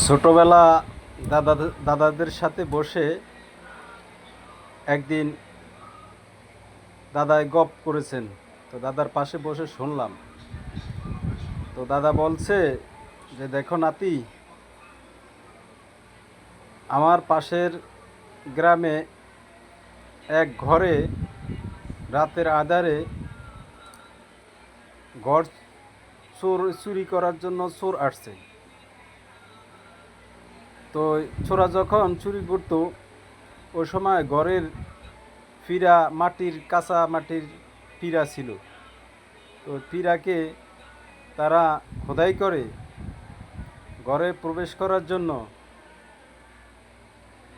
ছোটবেলা দাদা দাদাদের সাথে বসে একদিন দাদাই গপ করেছেন। তো দাদার পাশে বসে শুনলাম। তো দাদা বলছে যে, দেখো নাতি, আমার পাশের গ্রামে এক ঘরে রাতের আঁধারে ঘর চুরি করার জন্য চোর আসছে। তো চোরা যখন চুরি করতো, ওই সময় ঘরের ফিরা মাটির, কাঁচা মাটির পিঁড়া ছিল। তো পিঁড়াকে তারা খোদাই করে ঘরে প্রবেশ করার জন্য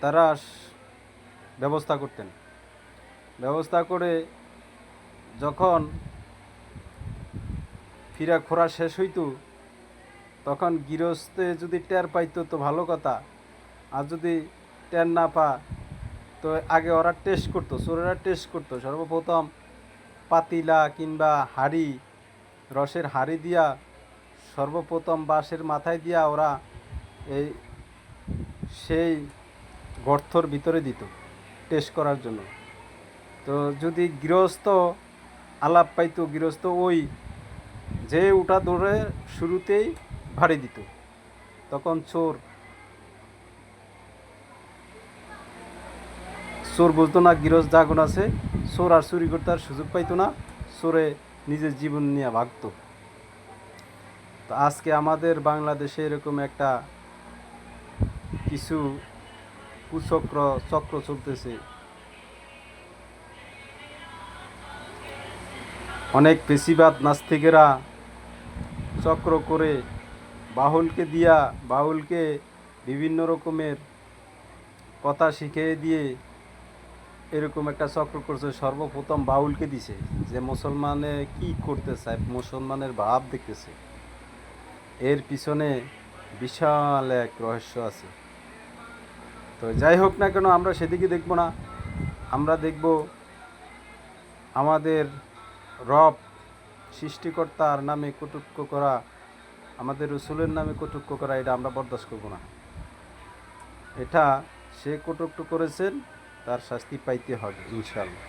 তারা ব্যবস্থা করতেন। ব্যবস্থা করে যখন ফিরা খোঁড়া শেষ হইতো, তখন গৃহস্থে যদি টের পাইতো তো ভালো কথা, আর যদি টের না পা তো আগে ওরা টেস্ট করতো, চোরেরা টেস্ট করতো। সর্বপ্রথম পাতিলা কিংবা হাঁড়ি, রসের হাঁড়ি দিয়া সর্বপ্রথম বাঁশের মাথায় দিয়া ওরা এই সেই গর্তর ভিতরে দিত টেস্ট করার জন্য। তো যদি গৃহস্থ আলাপ পাইতো, গৃহস্থ ওই যে উঠা ধরে শুরুতেই ভাড়ি দিত। তখন চোর বুঝতো না গৃহস্থ জাগুন আছে, চোর আর চুরি করতে আর সুযোগ পাইতো না, চোরে নিজের জীবন নিয়ে ভাগত। তো আজকে আমাদের বাংলাদেশে এরকম একটা কিছু চক্র চলতেছে। অনেক পেশিবাদ নাস্তিকেরা চক্র করে বাউলকে বিভিন্ন রকমের কথা শিখিয়ে দিয়ে এরকম একটা চক্র করছে। সর্বপ্রথম বাউলকে দিছে, যে মুসলমানে কি করতে চায়, মুসলমানের ভাব দেখতেছে। এর পিছনে বিশাল এক রহস্য আছে। তো যাই হোক না কেন, আমরা সেদিকে দেখব না। আমরা দেখব আমাদের রব সৃষ্টিকর্তার নামে কটূক্তি করা, আমাদের রসুলের নামে কটূক্তি করা, এটা আমরা বরদাস্ত করব না। এটা সে কটূক্তি করেছেন, তার শাস্তি পাইতে হবে ইনশাআল্লাহ।